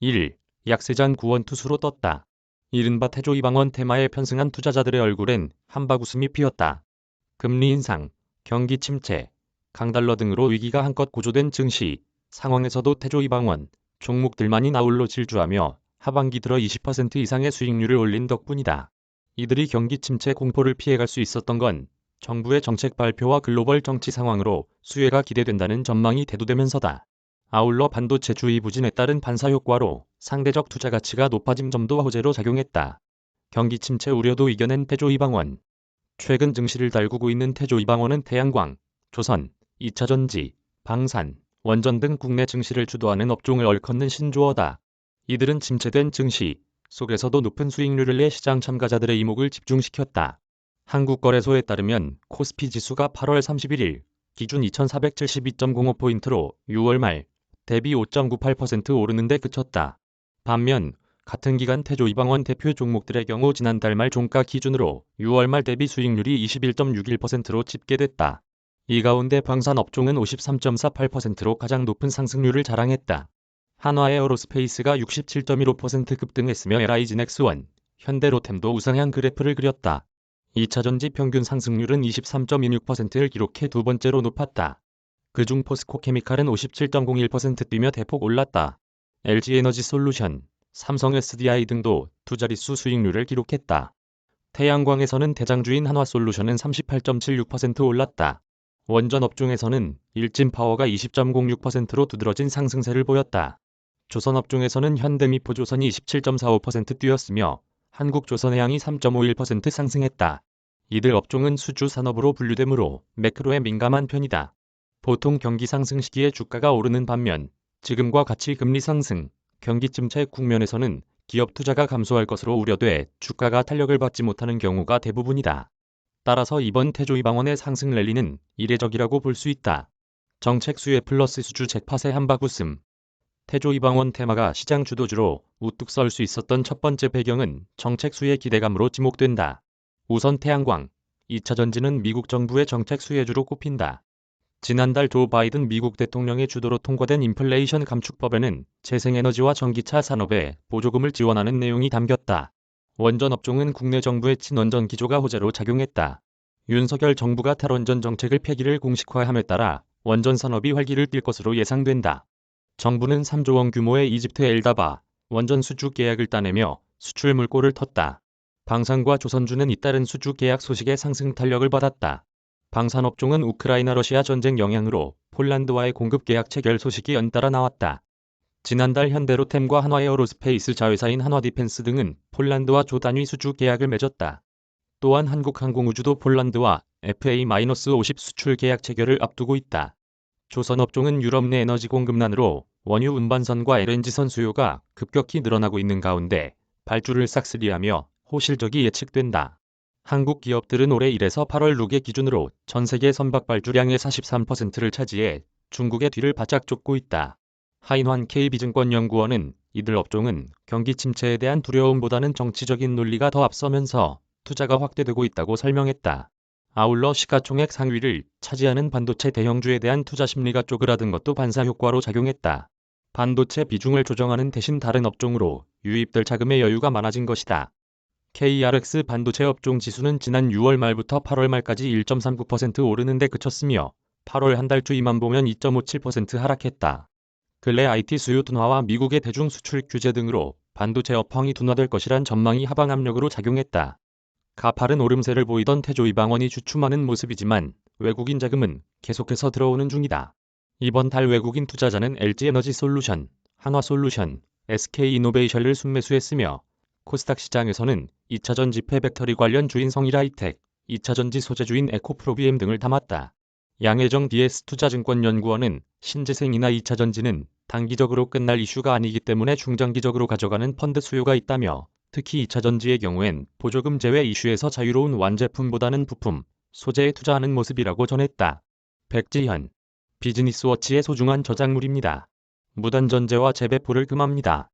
1. 약세장 구원 투수로 떴다. 이른바 태조 이방원 테마에 편승한 투자자들의 얼굴엔 한박웃음이 피었다. 금리 인상, 경기 침체, 강달러 등으로 위기가 한껏 고조된 증시 상황에서도 태조 이방원 종목들만이 나홀로 질주하며 하반기 들어 20% 이상의 수익률을 올린 덕분이다. 이들이 경기 침체 공포를 피해갈 수 있었던 건 정부의 정책 발표와 글로벌 정치 상황으로 수혜가 기대된다는 전망이 대두되면서다. 아울러 반도체 주의 부진에 따른 반사효과로 상대적 투자 가치가 높아진 점도 호재로 작용했다. 경기 침체 우려도 이겨낸 태조 이방원. 최근 증시를 달구고 있는 태조 이방원은 태양광, 조선, 2차전지, 방산, 원전 등 국내 증시를 주도하는 업종을 얼컫는 신조어다. 이들은 침체된 증시 속에서도 높은 수익률을 내 시장 참가자들의 이목을 집중시켰다. 한국거래소에 따르면 코스피 지수가 8월 31일 기준 2472.05포인트로 6월 말 대비 5.98% 오르는 데 그쳤다. 반면 같은 기간 태조 이방원 대표 종목들의 경우 지난달 말 종가 기준으로 6월 말 대비 수익률이 21.61%로 집계됐다. 이 가운데 방산 업종은 53.48%로 가장 높은 상승률을 자랑했다. 한화에어로스페이스가 67.15% 급등했으며 LI진엑스원, 현대로템도 우상향 그래프를 그렸다. 2차전지 평균 상승률은 23.26%를 기록해 두 번째로 높았다. 그중 포스코케미칼은 57.01% 뛰며 대폭 올랐다. LG에너지솔루션, 삼성 SDI 등도 두 자릿수 수익률을 기록했다. 태양광에서는 대장주인 한화솔루션은 38.76% 올랐다. 원전 업종에서는 일진파워가 20.06%로 두드러진 상승세를 보였다. 조선 업종에서는 현대미포조선이 27.45% 뛰었으며 한국조선해양이 3.51% 상승했다. 이들 업종은 수주 산업으로 분류되므로 매크로에 민감한 편이다. 보통 경기 상승 시기에 주가가 오르는 반면 지금과 같이 금리 상승, 경기 침체 국면에서는 기업 투자가 감소할 것으로 우려돼 주가가 탄력을 받지 못하는 경우가 대부분이다. 따라서 이번 태조 이방원의 상승 랠리는 이례적이라고 볼 수 있다. 정책 수혜 플러스 수주 잭팟의 한박웃음. 태조 이방원 테마가 시장 주도주로 우뚝 설 수 있었던 첫 번째 배경은 정책 수혜 기대감으로 지목된다. 우선 태양광, 2차전지는 미국 정부의 정책 수혜주로 꼽힌다. 지난달 조 바이든 미국 대통령의 주도로 통과된 인플레이션 감축법에는 재생에너지와 전기차 산업에 보조금을 지원하는 내용이 담겼다. 원전 업종은 국내 정부의 친원전 기조가 호재로 작용했다. 윤석열 정부가 탈원전 정책을 폐기를 공식화함에 따라 원전 산업이 활기를 띨 것으로 예상된다. 정부는 3조 원 규모의 이집트 엘다바 원전 수주 계약을 따내며 수출 물꼬를 텄다. 방산과 조선주는 잇따른 수주 계약 소식에 상승 탄력을 받았다. 방산업종은 우크라이나-러시아 전쟁 영향으로 폴란드와의 공급 계약 체결 소식이 연달아 나왔다. 지난달 현대로템과 한화에어로스페이스 자회사인 한화디펜스 등은 폴란드와 조 단위 수주 계약을 맺었다. 또한 한국항공우주도 폴란드와 FA-50 수출 계약 체결을 앞두고 있다. 조선업종은 유럽 내 에너지 공급난으로 원유 운반선과 LNG선 수요가 급격히 늘어나고 있는 가운데 발주를 싹쓸이하며 호실적이 예측된다. 한국 기업들은 올해 1에서 8월 룩의 기준으로 전 세계 선박 발주량의 43%를 차지해 중국의 뒤를 바짝 쫓고 있다. 하인환 KB증권연구원은 이들 업종은 경기 침체에 대한 두려움보다는 정치적인 논리가 더 앞서면서 투자가 확대되고 있다고 설명했다. 아울러 시가총액 상위를 차지하는 반도체 대형주에 대한 투자 심리가 쪼그라든 것도 반사효과로 작용했다. 반도체 비중을 조정하는 대신 다른 업종으로 유입될 자금의 여유가 많아진 것이다. KRX 반도체 업종 지수는 지난 6월 말부터 8월 말까지 1.39% 오르는 데 그쳤으며 8월 한 달 주이만 보면 2.57% 하락했다. 근래 IT 수요 둔화와 미국의 대중 수출 규제 등으로 반도체 업황이 둔화될 것이란 전망이 하방 압력으로 작용했다. 가파른 오름세를 보이던 태조 이방원이 주춤하는 모습이지만 외국인 자금은 계속해서 들어오는 중이다. 이번 달 외국인 투자자는 LG에너지솔루션, 한화솔루션, SK이노베이션을 순매수했으며 코스닥 시장에서는 2차전지 폐배터리 관련 주인 성일하이텍, 2차전지 소재주인 에코프로비엠 등을 담았다. 양혜정 DS투자증권연구원은 신재생이나 2차전지는 단기적으로 끝날 이슈가 아니기 때문에 중장기적으로 가져가는 펀드 수요가 있다며 특히 2차전지의 경우엔 보조금 제외 이슈에서 자유로운 완제품보다는 부품, 소재에 투자하는 모습이라고 전했다. 백지현, 비즈니스워치의 소중한 저작물입니다. 무단전제와 재배포를 금합니다.